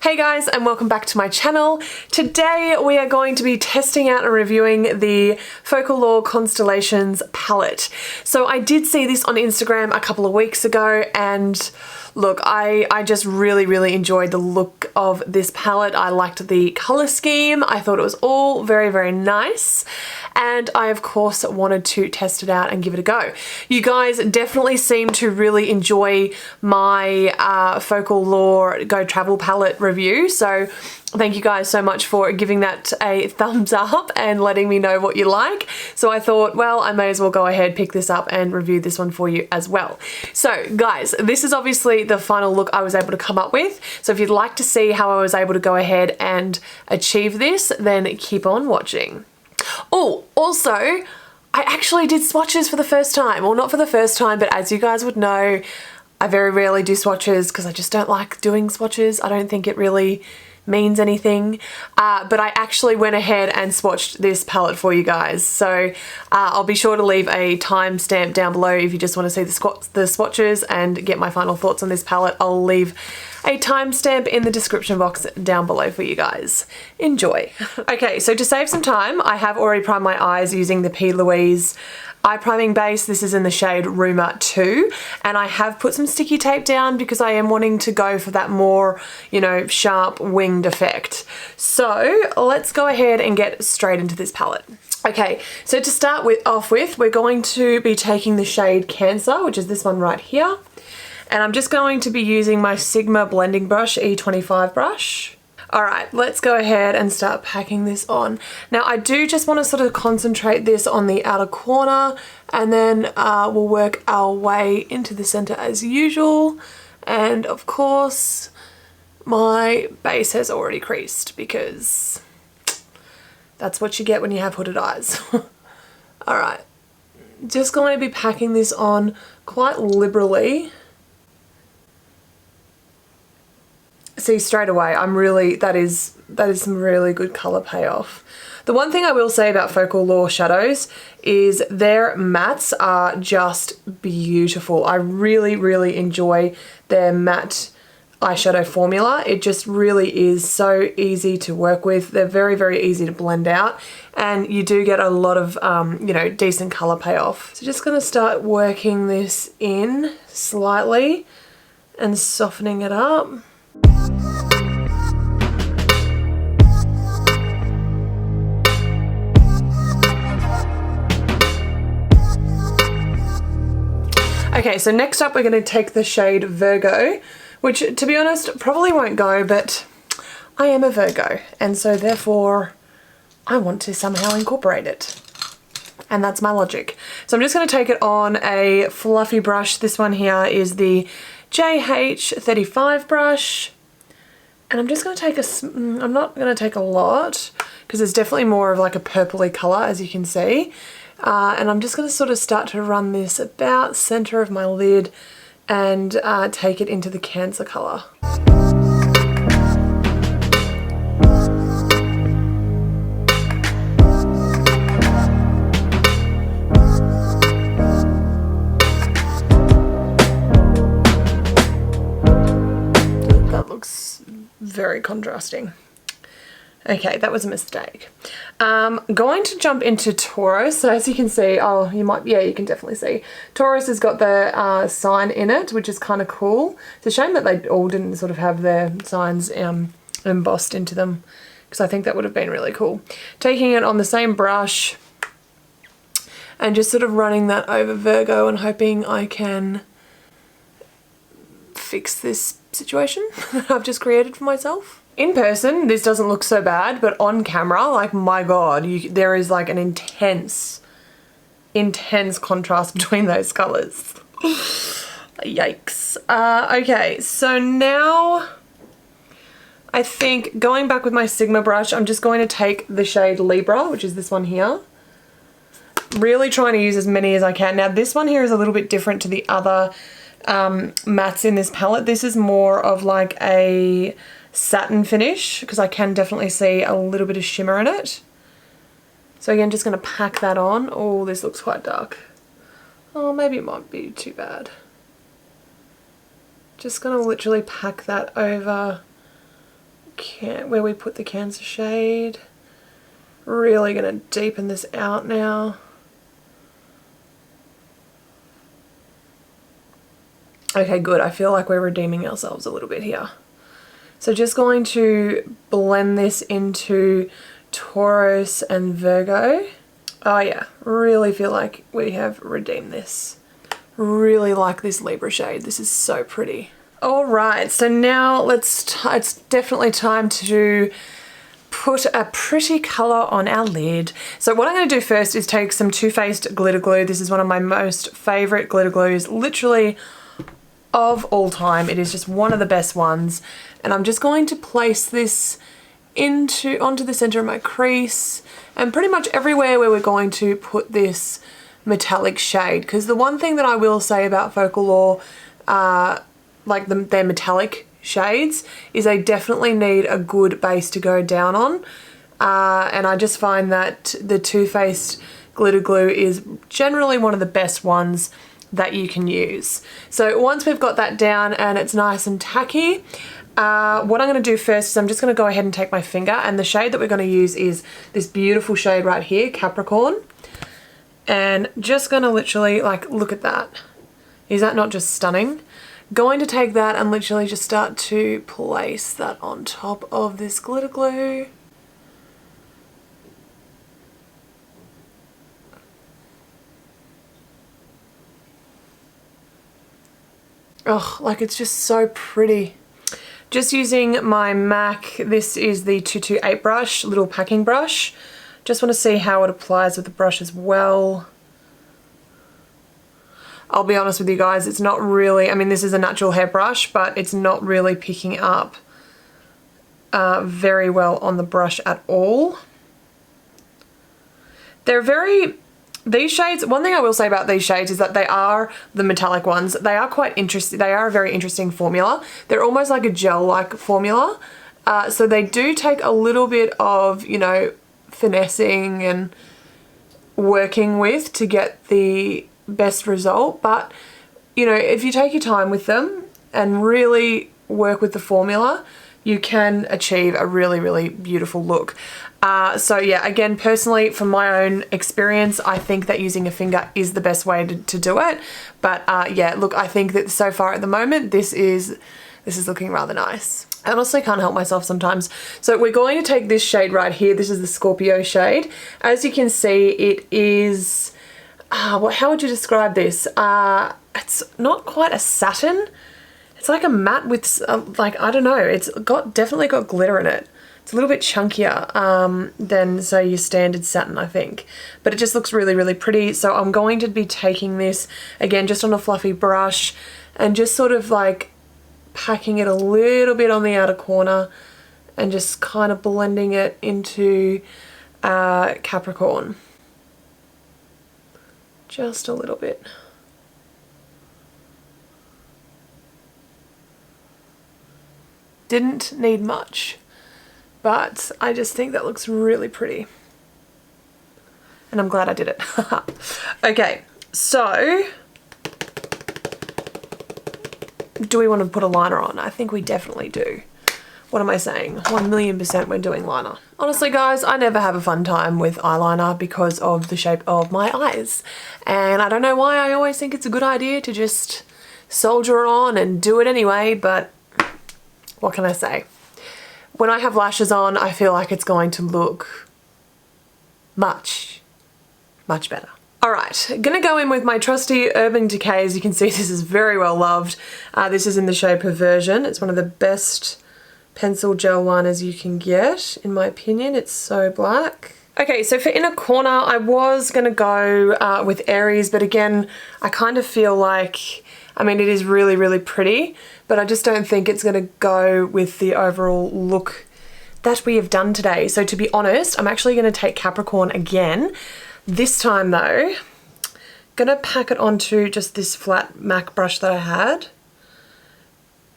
Hey guys, and welcome back to my channel. Today we are going to be testing out and reviewing the Focallure Constellations palette. So I did see this on Instagram a couple of weeks ago, and look, I just really enjoyed the look of this palette. I liked the color scheme. I thought it was all very nice, and I of course wanted to test it out and give it a go. You guys definitely seem to really enjoy my Focallure Go Travel palette review, so thank you guys so much for giving that a thumbs up and letting me know what you like. So I thought, well, I may as well go ahead, pick this up and review this one for you as well. So guys, this is obviously the final look I was able to come up with. So if you'd like to see how I was able to go ahead and achieve this, then keep on watching. Oh, also, I actually did swatches for the first time. Well, not for the first time, but as you guys would know, I very rarely do swatches because I just don't like doing swatches. I don't think it really means anything, but I actually went ahead and swatched this palette for you guys, so I'll be sure to leave a timestamp down below if you just want to see the swatches and get my final thoughts on this palette. I'll leave a timestamp in the description box down below for you guys. Enjoy. Okay, so to save some time, I have already primed my eyes using the P. Louise eye priming base. This is in the shade Rumour 2, and I have put some sticky tape down because I am wanting to go for that more, you know, sharp winged effect. So let's go ahead and get straight into this palette. Okay, so to start off with, we're going to be taking the shade Cancer, which is this one right here, and I'm just going to be using my Sigma blending brush, E25 brush. Alright, let's go ahead and start packing this on. Now I do just want to sort of concentrate this on the outer corner, and then we'll work our way into the center as usual. And of course my base has already creased because that's what you get when you have hooded eyes. Alright, just going to be packing this on quite liberally. See, straight away, that is some really good color payoff. The one thing I will say about Focallure shadows is their mattes are just beautiful. I really enjoy their matte eyeshadow formula. It just really is so easy to work with. They're very easy to blend out, and you do get a lot of, you know, decent color payoff. So just gonna start working this in slightly and softening it up. Okay, so next up we're going to take the shade Virgo, which to be honest probably won't go, but I am a Virgo, and so therefore I want to somehow incorporate it. And that's my logic. So I'm just going to take it on a fluffy brush. This one here is the JH35 brush, and I'm just going to take I'm not going to take a lot because it's definitely more of like a purpley color, as you can see. And I'm just going to sort of start to run this about center of my lid and take it into the Cancer color. That looks very contrasting. Okay, that was a mistake. Going to jump into Taurus. So as you can see, oh, you can definitely see. Taurus has got the sign in it, which is kind of cool. It's a shame that they all didn't sort of have their signs embossed into them, because I think that would have been really cool. Taking it on the same brush and just sort of running that over Virgo and hoping I can fix this situation that I've just created for myself. In person, this doesn't look so bad, but on camera, like, my God, there is like an intense contrast between those colors. Yikes. Okay, so now I think going back with my Sigma brush, I'm just going to take the shade Libra, which is this one here. Really trying to use as many as I can. Now this one here is a little bit different to the other mattes in this palette. This is more of like a satin finish because I can definitely see a little bit of shimmer in it. So again, just going to pack that on. Oh, this looks quite dark. Oh, maybe it might be too bad. Just going to literally pack that over where we put the Cancer shade. Really gonna deepen this out now. Okay, good. I feel like we're redeeming ourselves a little bit here. So just going to blend this into Taurus and Virgo. Oh yeah, really feel like we have redeemed this. Really like this Libra shade. This is so pretty. All right, so now it's definitely time to put a pretty color on our lid. So what I'm going to do first is take some Too Faced glitter glue. This is one of my most favorite glitter glues, literally of all time. It is just one of the best ones. And I'm just going to place this onto the center of my crease and pretty much everywhere where we're going to put this metallic shade. Because the one thing that I will say about Focallure, like their metallic shades, is they definitely need a good base to go down on. And I just find that the Too Faced glitter glue is generally one of the best ones that you can use. So once we've got that down and it's nice and tacky, what I'm going to do first is I'm just going to go ahead and take my finger, and the shade that we're going to use is this beautiful shade right here, Capricorn. And just going to literally, like, look at that. Is that not just stunning? Going to take that and literally just start to place that on top of this glitter glue. Oh, like it's just so pretty. Just using my MAC, this is the 228 brush, little packing brush. Just want to see how it applies with the brush as well. I'll be honest with you guys, it's not really, I mean this is a natural hair brush, but it's not really picking up very well on the brush at all. These shades, one thing I will say about these shades is that they are the metallic ones. They are quite interesting. They are a very interesting formula. They're almost like a gel-like formula. So they do take a little bit of, you know, finessing and working with to get the best result. But, you know, if you take your time with them and really work with the formula, you can achieve a really, really beautiful look. So yeah, again, personally, from my own experience, I think that using a finger is the best way to do it. But yeah, look, I think that so far at the moment, this is looking rather nice. I honestly can't help myself sometimes. So we're going to take this shade right here. This is the Scorpio shade. As you can see, it is, how would you describe this? It's not quite a satin. It's like a matte with, like, I don't know, it's definitely got glitter in it. It's a little bit chunkier than, say, your standard satin, I think. But it just looks really, really pretty. So I'm going to be taking this, again, just on a fluffy brush and just sort of like packing it a little bit on the outer corner and just kind of blending it into Capricorn. Just a little bit. Didn't need much, but I just think that looks really pretty. And I'm glad I did it. Okay, so do we want to put a liner on? I think we definitely do. What am I saying? 1,000,000% we're doing liner. Honestly guys, I never have a fun time with eyeliner because of the shape of my eyes. And I don't know why I always think it's a good idea to just soldier on and do it anyway, but what can I say? When I have lashes on, I feel like it's going to look much, much better. All right, gonna go in with my trusty Urban Decay. As you can see, this is very well loved. This is in the shade Perversion. It's one of the best pencil gel liners you can get, in my opinion. It's so black. Okay, so for inner corner, I was gonna go with Aries, but again, I kind of feel like, I mean, it is really, really pretty, but I just don't think it's going to go with the overall look that we have done today. So to be honest, I'm actually going to take Capricorn again. This time though, going to pack it onto just this flat MAC brush that I had,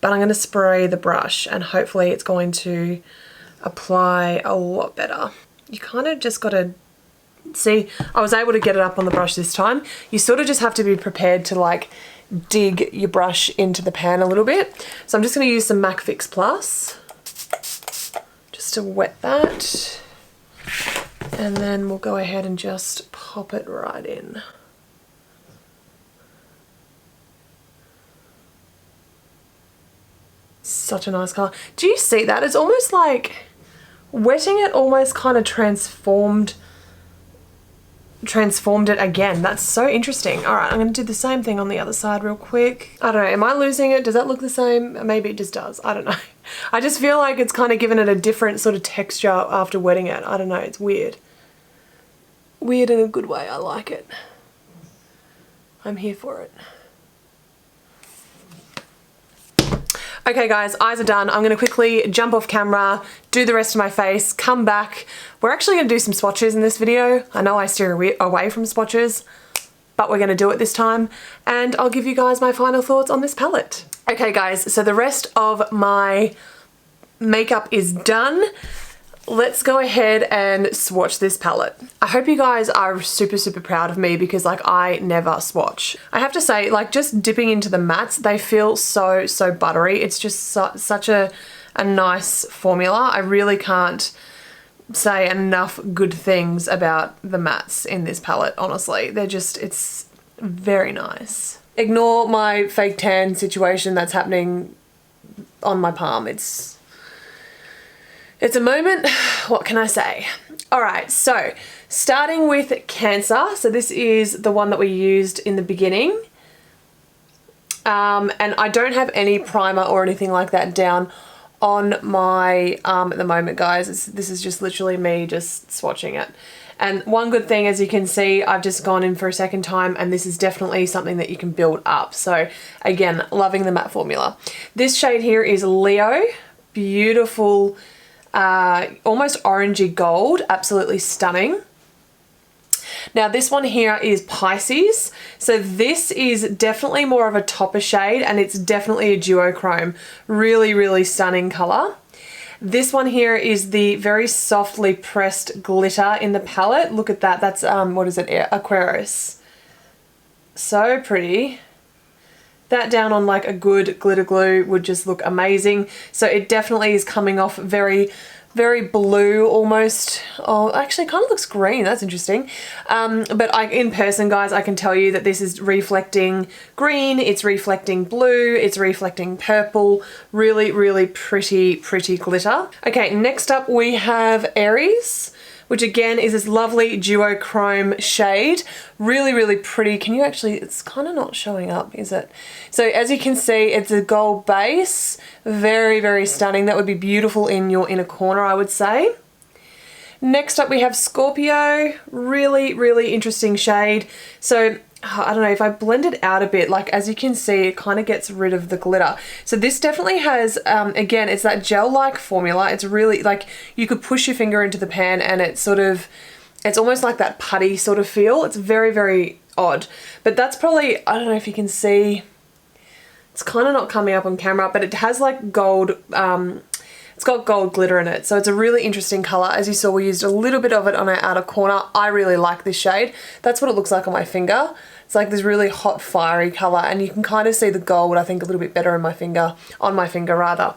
but I'm going to spray the brush and hopefully it's going to apply a lot better. You kind of just got to see, I was able to get it up on the brush this time. You sort of just have to be prepared to like dig your brush into the pan a little bit. So I'm just going to use some MAC Fix Plus. to wet that. And then we'll go ahead and just pop it right in. Such a nice colour. Do you see that? It's almost like wetting it almost kind of transformed it again. That's so interesting. All right, I'm going to do the same thing on the other side real quick. I don't know, am I losing it? Does that look the same? Maybe it just does. I don't know. I just feel like it's kind of given it a different sort of texture after wetting it. I don't know, it's weird. Weird in a good way. I like it. I'm here for it. Okay guys, eyes are done. I'm going to quickly jump off camera, do the rest of my face, come back. We're actually going to do some swatches in this video. I know I steer away from swatches, but we're going to do it this time. And I'll give you guys my final thoughts on this palette. Okay guys, so the rest of my makeup is done. Let's go ahead and swatch this palette. I hope you guys are super proud of me because like I never swatch. I have to say, like just dipping into the mattes, they feel so buttery. It's just such a nice formula. I really can't say enough good things about the mattes in this palette, honestly. They're just, it's very nice. Ignore my fake tan situation that's happening on my palm. It's a moment, what can I say? All right, so starting with Cancer. So this is the one that we used in the beginning. And I don't have any primer or anything like that down on my arm at the moment, guys. This is just literally me just swatching it. And one good thing, as you can see, I've just gone in for a second time and this is definitely something that you can build up. So again, loving the matte formula. This shade here is Leo. Beautiful, almost orangey gold, absolutely stunning. Now this one here is Pisces. So this is definitely more of a topper shade and it's definitely a duochrome. Really stunning color. This one here is the very softly pressed glitter in the palette. Look at that. That's, what is it? Aquarius. So pretty. That down on like a good glitter glue would just look amazing. So it definitely is coming off very blue almost. Oh, actually kind of looks green. That's interesting. But in person, guys, I can tell you that this is reflecting green. It's reflecting blue. It's reflecting purple. Really pretty glitter. Okay, next up we have Aries, which again is this lovely duochrome shade. Really pretty. Can you actually, it's kind of not showing up, is it? So as you can see, it's a gold base. Very stunning. That would be beautiful in your inner corner, I would say. Next up we have Scorpio. Really interesting shade. So I don't know, if I blend it out a bit, like as you can see, it kind of gets rid of the glitter. So this definitely has, again, it's that gel-like formula. It's really like you could push your finger into the pan and it's sort of, it's almost like that putty sort of feel. It's very odd. But that's probably, I don't know if you can see, it's kind of not coming up on camera, but it has like gold, it's got gold glitter in it. So it's a really interesting color. As you saw, we used a little bit of it on our outer corner. I really like this shade. That's what it looks like on my finger. It's like this really hot, fiery color, and you can kind of see the gold, I think, a little bit better in my finger, on my finger rather.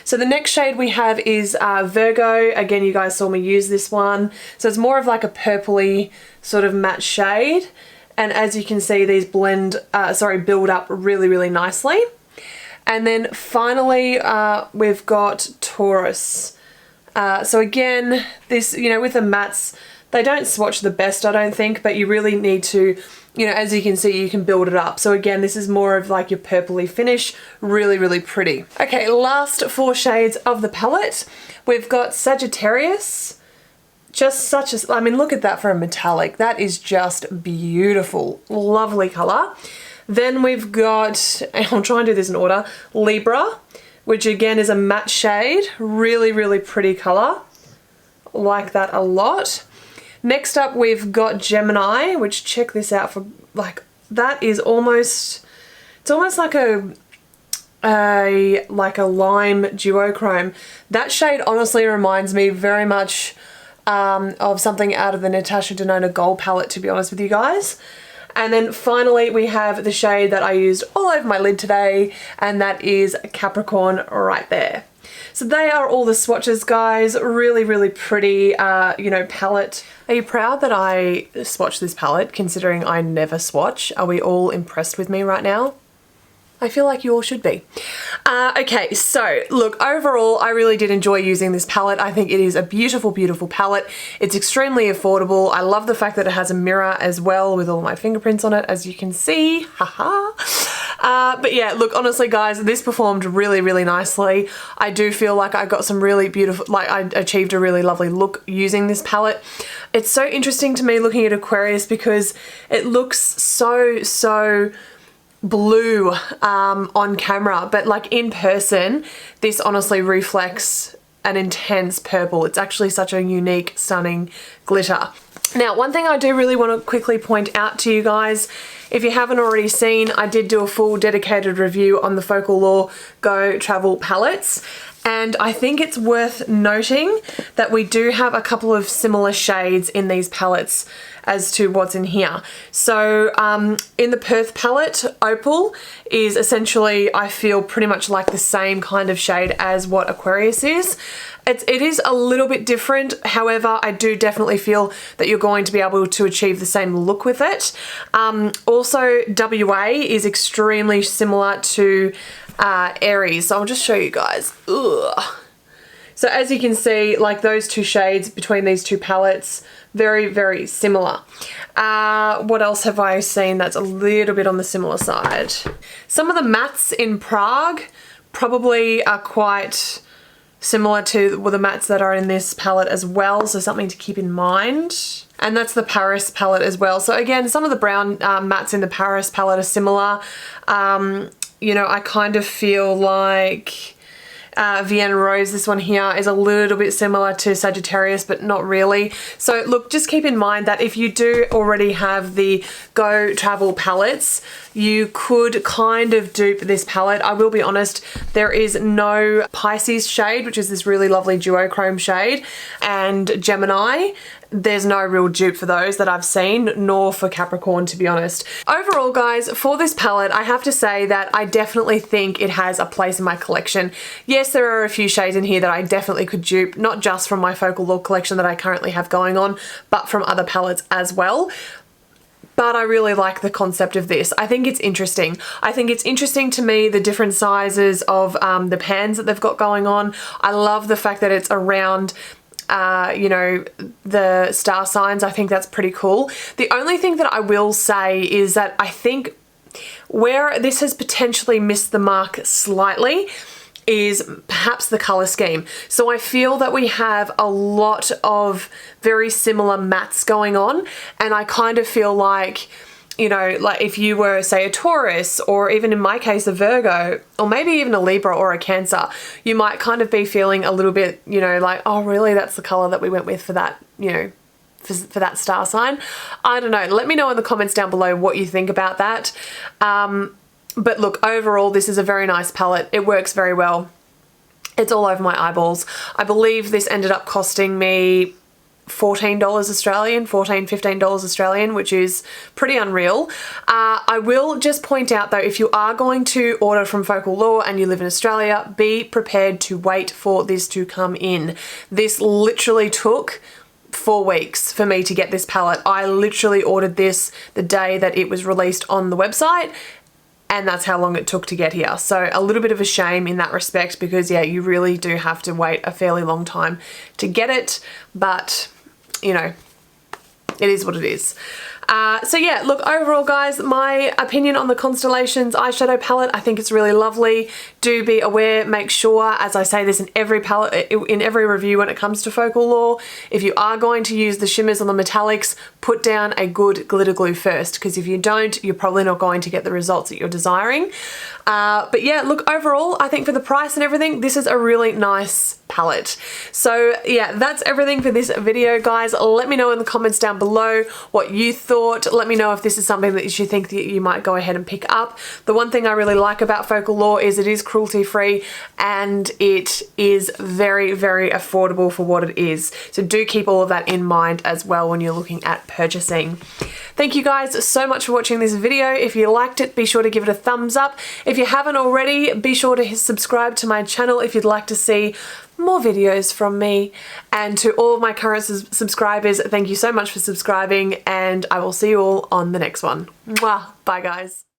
So the next shade we have is Virgo. Again, you guys saw me use this one. So it's more of like a purpley sort of matte shade. And as you can see, these build up really nicely. And then finally, we've got Taurus. So again, this, you know, with the mattes, they don't swatch the best, I don't think, but you really need to, you know, as you can see, you can build it up. So again, this is more of like your purpley finish, really pretty. Okay, last 4 shades of the palette. We've got Sagittarius. Just such a, I mean, look at that for a metallic. That is just beautiful. Lovely color. Then we've got, I'll try and do this in order, Libra, which again is a matte shade. Really pretty color. Like that a lot. Next up we've got Gemini, which, check this out, for like, that is almost, it's almost like a lime duochrome. That shade honestly reminds me very much of something out of the Natasha Denona Gold palette, to be honest with you guys. And then finally we have the shade that I used all over my lid today, and that is Capricorn right there. So they are all the swatches, guys. Really, really pretty, you know, palette. Are you proud that I swatched this palette, considering I never swatch? Are we all impressed with me right now? I feel like you all should be. Okay, so look, overall, I really did enjoy using this palette. I think it is a beautiful, beautiful palette. It's extremely affordable. I love the fact that it has a mirror as well with all my fingerprints on it, as you can see. Haha. But yeah, look, honestly, guys, this performed really, really nicely. I do feel like I got some really beautiful, like I achieved a really lovely look using this palette. It's so interesting to me looking at Aquarius because it looks so blue on camera, but like in person this honestly reflects an intense purple. It's actually such a unique, stunning glitter. Now, one thing I do really want to quickly point out to you guys, if you haven't already seen, I did do a full dedicated review on the Focallure Go Travel palettes, and I think it's worth noting that we do have a couple of similar shades in these palettes as to what's in here. So in the Perth palette, Opal is essentially, I feel, pretty much like the same kind of shade as what Aquarius is. It is a little bit different, however, I do definitely feel that you're going to be able to achieve the same look with it. Also, WA is extremely similar to Aries, so I'll just show you guys. Ugh. So as you can see, like those two shades between these two palettes, very, very similar. What else have I seen that's a little bit on the similar side? Some of the mattes in Prague probably are quite similar to the mattes that are in this palette as well, so something to keep in mind. And that's the Paris palette as well. So again, some of the brown mattes in the Paris palette are similar. You know, I kind of feel like Vienna Rose, this one here, is a little bit similar to Sagittarius, but not really. So look, just keep in mind that if you do already have the Go Travel palettes, you could kind of dupe this palette. I will be honest, there is no Pisces shade, which is this really lovely duochrome shade, and Gemini. There's no real dupe for those that I've seen, nor for Capricorn, to be honest. Overall, guys, for this palette, I have to say that I definitely think it has a place in my collection. Yes, there are a few shades in here that I definitely could dupe, not just from my Focallure collection that I currently have going on, but from other palettes as well. But I really like the concept of this. I think it's interesting. I think it's interesting to me, the different sizes of the pans that they've got going on. I love the fact that it's around you know, the star signs. I think that's pretty cool. The only thing that I will say is that I think where this has potentially missed the mark slightly is perhaps the color scheme. So I feel that we have a lot of very similar mattes going on, and I kind of feel like, you know, like if you were, say, a Taurus, or even in my case a Virgo, or maybe even a Libra or a Cancer, you might kind of be feeling a little bit, you know, like, oh really, that's the color that we went with for that, you know, for that star sign. I don't know, let me know in the comments down below what you think about that. But look, overall, this is a very nice palette. It works very well. It's all over my eyeballs. I believe this ended up costing me $14 Australian, $15 Australian, which is pretty unreal. I will just point out though, if you are going to order from Focallure and you live in Australia, be prepared to wait for this to come in. This literally took 4 weeks for me to get this palette. I literally ordered this the day that it was released on the website, and that's how long it took to get here. So a little bit of a shame in that respect, because yeah, you really do have to wait a fairly long time to get it, but you know, it is what it is. So yeah, look, overall guys, my opinion on the Constellations eyeshadow palette, I think it's really lovely. Do be aware, make sure, as I say this in every palette, in every review when it comes to Focallure, if you are going to use the shimmers and the metallics, put down a good glitter glue first, because if you don't, you're probably not going to get the results that you're desiring. But yeah, look, overall, I think for the price and everything, this is a really nice palette. So yeah, that's everything for this video, guys. Let me know in the comments down below what you thought. Let me know if this is something that you think that you might go ahead and pick up. The one thing I really like about Focallure is it is cruelty free, and it is very, very affordable for what it is. So do keep all of that in mind as well when you're looking at purchasing. Thank you guys so much for watching this video. If you liked it, be sure to give it a thumbs up. If you haven't already, be sure to subscribe to my channel if you'd like to see more videos from me. And to all of my current subscribers, thank you so much for subscribing, and I will see you all on the next one. Mwah. Bye guys.